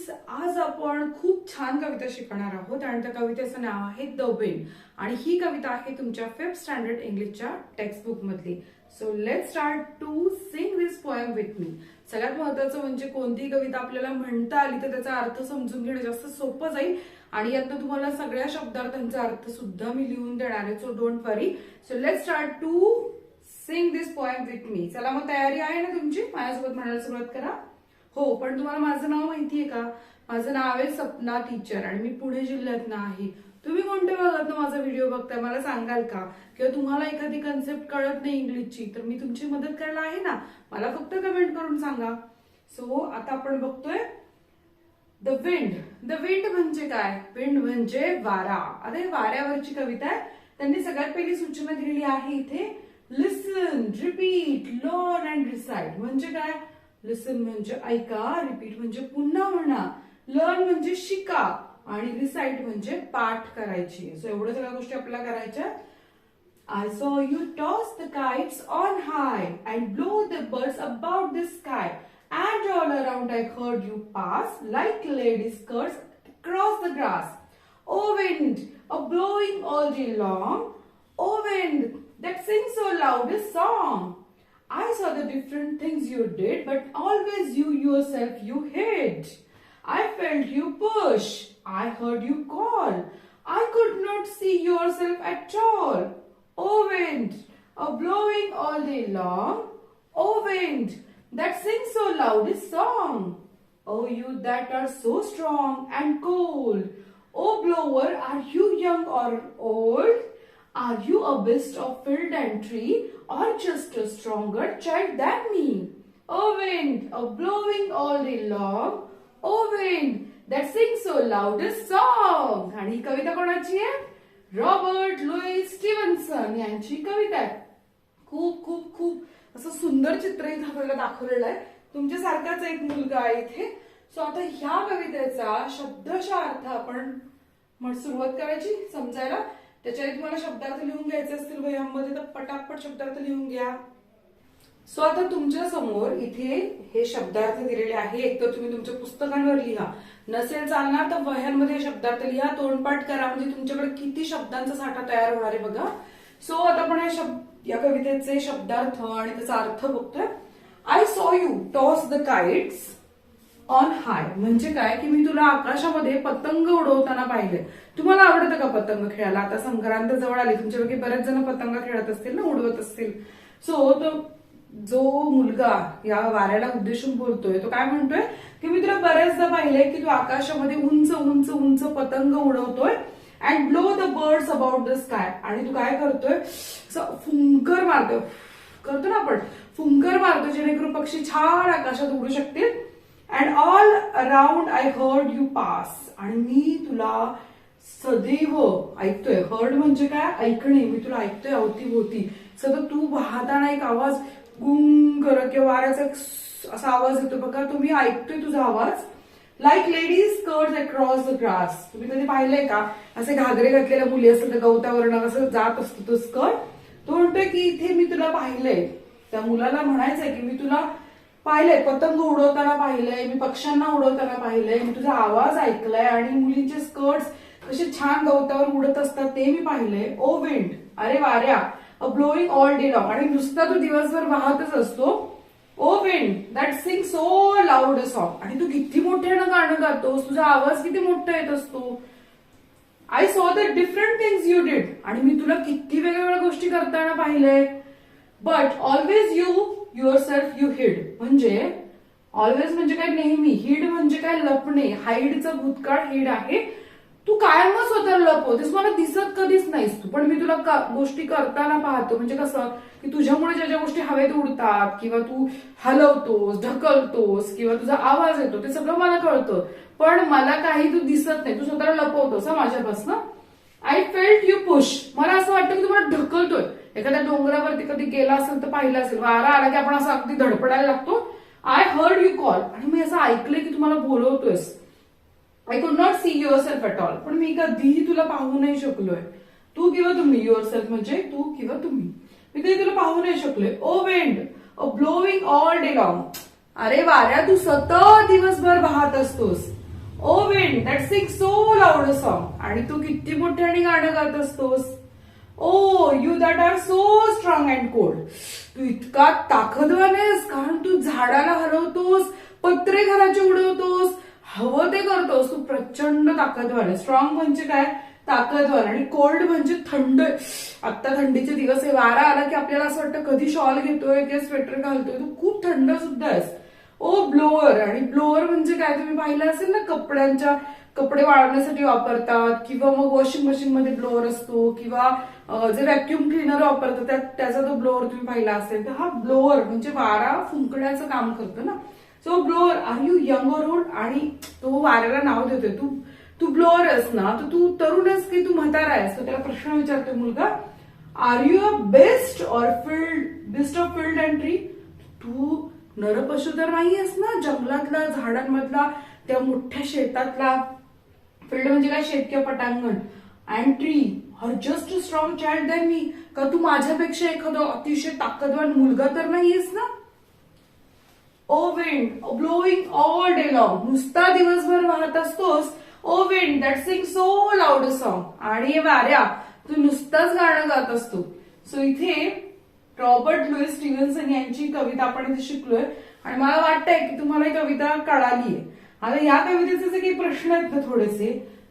Friends, आज आपण खूप छान कविता शिकणार आहोत आणि त्या कवितेचं नाव आहे द विंड आणि ही कविता आहे तुमच्या 5th स्टँडर्ड इंग्लिशच्या टेक्स्ट बुक मधली. So let's start to sing this poem with me. सगळ्यात महत्त्वाचं म्हणजे कोणती कविता आपल्याला म्हणता आली तर त्याचा अर्थ समजून घेणं जास्त सोपं जाईल आणि यातनं तुम्हाला सगळ्या शब्दार्थांचा अर्थ सुद्धा मी लिहून देणार आहे. So don't worry. So let's start to sing this poem with me. चला मग तयारी आहे ना तुमची? माझ्यासोबत म्हणायला सुरुवात करा. हो, पण तुम्हाला माझं नाव माहितीये का? माझं नाव आहे सपना टीचर आणि मी पुणे जिल्ह्यात आहे. तुम्ही कोणत्या भागात माझा व्हिडिओ बघताय मला सांगाल का? किंवा तुम्हाला एखादी कन्सेप्ट कळत नाही इंग्लिशची तर मी तुमची मदत करायला आहे ना. मला फक्त कमेंट करून सांगा. सो आता आपण बघतोय द विंड. द विंड म्हणजे काय? विंड म्हणजे वारा. अरे वाऱ्यावरची कविता आहे. त्यांनी सगळ्यात पहिली सूचना दिलेली आहे इथे, लिसन, रिपीट, लर्न अँड रिसाइट. म्हणजे काय? लिसन म्हणजे ऐका, रिपीट म्हणजे पुन्हा म्हणा, लर्न म्हणजे शिका आणि रिसाइट म्हणजे पाठ करायची. सो एवढ्या सगळ्या गोष्टी आपल्याला करायच्या. I saw you toss the kites on high and blow the birds about the sky, and all around I heard you pass like ladies' skirts across the grass. Oh wind, a blowing all day long, oh wind, that sings so loud a song. I saw the different things you did, but always you yourself you hid. I felt you push, I heard you call, I could not see yourself at all. Oh wind, a blowing all day long, oh wind, that sings so loud a song. Oh you that are so strong and cold, oh blower, are you young or old? Are you a beast of field and tree, or just a stronger child than me? Oh wind, a blowing all day long, oh wind, that sings so loud a song. आणि ही कविता कोणाची आहे? Robert Lewis स्टीव्हन्सन यांची कविता आहे. खूप खूप खूप असं सुंदर चित्र इथे आपल्याला दाखवलेलं आहे. तुमच्यासारखाच एक मुलगा आहे इथे. सो आता ह्या कवितेचा शब्दशः अर्थ आपण सुरुवात करायची समजायला. त्याच्या तुम्हाला शब्दार्थ लिहून घ्यायचे असतील वह्यांमध्ये तर पटापट शब्दार्थ लिहून घ्या. सो आता तुमच्या समोर इथे हे शब्दार्थ दिलेले आहे. एक तर तुम्ही तुमच्या पुस्तकांवर लिहा, नसेल चालणार तर वह्यांमध्ये शब्दार्थ लिहा, तोंडपाठ करा, म्हणजे तुमच्याकडे किती शब्दांचा साठा तयार होणार आहे बघा. सो आता आपण या कवितेचे शब्दार्थ आणि त्याचा अर्थ बघतोय. I saw you toss the kites on high म्हणजे काय की मी तुला आकाशामध्ये पतंग उडवताना पाहिले. तुम्हाला आवडतं का पतंग खेळायला? आता संक्रांत जवळ आली, तुमच्यापैकी बरेच जण पतंग खेळत असतील ना, उडवत असतील. सो तो जो मुलगा या वाऱ्याला उद्देशून बोलतोय तो काय म्हणतोय की मी तुला बऱ्याचदा पाहिलंय की तू आकाशामध्ये उंच उंच उंच पतंग उडवतोय and blow the birds about the sky. आणि तू काय करतोय? फुंकर मारतोय, करतो ना आपण, फुंकर मारतो जेणेकरून पक्षी छान आकाशात उडू शकतील. And all around I heard you pass. आणि मी तुला सदैव ऐकतोय. हर्ड म्हणजे काय? ऐकणे. मी तुला ऐकतोय अवतीभोवती. सतत तू वाहताना एक आवाज गुंग किंवा वाऱ्याचा असा आवाज येतो बघा, तो मी ऐकतोय तुझा आवाज. Like ladies skirts across the grass. तुम्ही कधी पाहिलंय का असे घागरे घातलेल्या मुली असतात तर गवतावरनं असं जात असतो तो स्कर्ट. तो म्हणतोय की इथे मी तुला पाहिलंय. त्या मुलाला म्हणायचंय की मी तुला पाहिलंय, पतंग उडवताना पाहिलंय, मी पक्ष्यांना उडवताना पाहिलंय, मी तुझा आवाज ऐकलाय आणि मुलींचे स्कर्ट्स कसे छान गवतावर उडत असतात ते मी पाहिलंय. ओ विंड, अरे वाऱ्या, a blowing all day long आणि नुसता तू दिवसभर वाहतच असतो. O wind that sing so loud a song आणि तू किती मोठ्यानं गाणं गातोस, तुझा आवाज किती मोठा येत असतो. I saw the different things you did आणि मी तुला किती वेगवेगळ्या गोष्टी करताना पाहिलंय. But always you yourself you हिड म्हणजे ऑलवेज म्हणजे काय? नेहमी. हिड म्हणजे काय? लपणे. हाईडचं भूतकाळ हिड आहे. तू कायम स्वतःला लपवतेस, मला दिसत कधीच नाहीस तू, पण मी तुला गोष्टी करताना पाहतो. म्हणजे कसं की तुझ्यामुळे ज्या ज्या गोष्टी हवेत उडतात किंवा तू हलवतोस, ढकलतोस किंवा तुझा आवाज येतो ते सगळं मला कळतं, पण मला काही तू दिसत नाही. तू स्वतःला लपवतोस माझ्यापासून. I felt you push. मला असं वाटतं की तू मला ढकलतोय. एखाद्या डोंगरावरती कधी गेला असेल तर पाहिलं असेल, वारा आला की आपण असं अगदी धडपडायला लागतो. आय हर्ड यू कॉल आणि मी असं ऐकलंय की तुम्हाला बोलवतोयस. I could not see yourself at all पण मी कधीही तुला पाहू नाही शकलोय. तू किंवा तुम्ही, युअर सेल्फ म्हणजे तू किंवा तुम्ही, मी कधी तुला पाहू नाही शकलोय. O wind, blowing all day long. अरे वाऱ्या, तू सतत दिवसभर वाहत असतोस. Loud song. आणि तू किती मोठ्याने गाणं गात असतोस. O you that are so strong and cold. तू इतका ताकदवान आहेस कारण तू झाडाला हलवतोस, पत्रे घराचे उडवतोस, हवं ते करतोस. तू प्रचंड ताकदवान आहे. स्ट्रॉंग म्हणजे काय, ताकदवान. आणि कोल्ड म्हणजे थंड. आता थंडीचे दिवस आहे, वारा आला की आपल्याला असं वाटतं कधी शॉल घेतोय किंवा स्वेटर घालतोय. तू खूप थंड सुद्धा आहेस. ओ ब्लोअर. आणि ब्लोअर म्हणजे काय, तुम्ही पाहिलं असेल ना, कपडे वाळवण्यासाठी वापरतात किंवा मग वॉशिंग मशीन मध्ये ब्लोअर असतो किंवा जे व्हॅक्युम क्लिनर वापरतात त्याचा तो ब्लोअर तुम्ही पाहिला असेल. तर हा ब्लोअर म्हणजे वारा फुंकण्याचं काम करतो ना. So blower, are you young or old. आणि तो वाऱ्याला नाव देतोय. तू ब्लोअर आहेस ना, तर तू तरुण आहेस की तू म्हातारा आहेस. तर त्याला प्रश्न विचारतोय मुलगा, are you a beast of field and tree. तू नरपशु तर नाहीयेस ना, जंगलातला, झाडांमधला, त्या मोठ्या शेतातला. फील्ड म्हणजे काय, शेत किंवा पटांगण. And tree are just a strong child than me. का तू माझ्यापेक्षा एखादं अतिशय ताकदवान मुलगा तर नाहीयेस ना. O wind blowing all day long. नुसता दिवसभर वाहत असतोस. O wind that sing so loud a song. आणि वाऱ्या, तू नुसताच गाणं गात असतो. सो इथे रॉबर्ट लुईस स्टीव्हन्सन यांची कविता आपण इथे शिकलोय. आणि मला वाटतंय की तुम्हाला ही कविता कळालीये. आता या कवितेचे जे काही प्रश्न आहेत ना थोडेसे,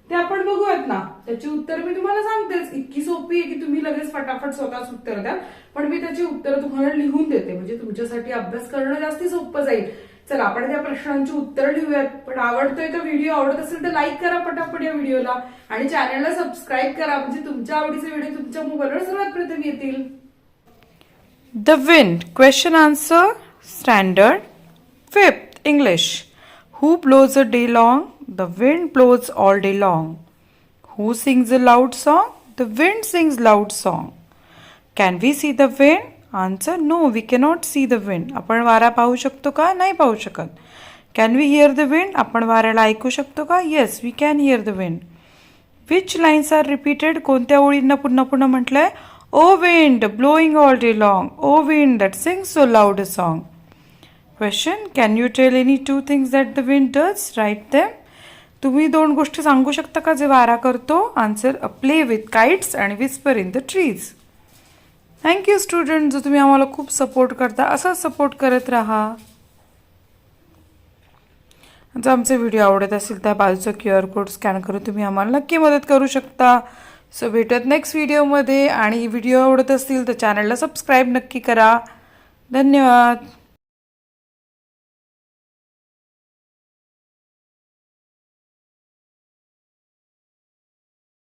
ते आपण बघूयात ना. त्याची उत्तर मी तुम्हाला सांगतेच. इतकी सोपी आहे की तुम्ही लगेच फटाफट स्वतःच उत्तर द्या. पण मी त्याची उत्तर तुम्हाला लिहून देते, म्हणजे तुमच्यासाठी अभ्यास करणं जास्त सोपं जाईल. चला आपण त्या प्रश्नांची उत्तर लिहूयात. पण आवडतोय का व्हिडिओ, आवडत असेल तर लाईक करा पटापट या व्हिडिओला. आणि चॅनलला सबस्क्राईब करा, म्हणजे तुमच्या आवडीचे व्हिडिओ तुमच्या मोबाईलवर सर्वात प्रथम येतील. The wind. Question answer. Standard. Fifth. English. Who blows a day long? The wind blows all day long. Who sings a loud song? The wind sings loud song. Can we see the wind? Answer. No, we cannot see the wind. आपण वारा पाहू शकतो का? नाही पाहू शकत. Can we hear the wind? आपण वाऱ्याला ऐकू शकतो का? Yes, we can hear the wind. Which lines are repeated? कोणत्या ओळींना पुन्हा पुन्हा म्हटलंय? O wind, blowing all day long. O wind that sings so loud a song. Question. Can you tell any two things that the wind does? Write them. तुम्ही दोन गोष्टी सांगू शकता का जे वारा करतो? आन्सर. प्ले विथ काइट्स आणि whisper in the trees. Thank you student, जो तुम्ही आम्हाला खूप सपोर्ट करता, असाच सपोर्ट करत राहा. जर आमचे व्हिडिओ आवडत असेल तर बाजूचा QR कोड स्कॅन करून तुम्ही आम्हाला नक्की मदत करू शकता. सो भेटत नेक्स्ट व्हिडिओमध्ये. आणि व्हिडिओ आवडत असतील तर चॅनलला सबस्क्राईब नक्की करा. धन्यवाद.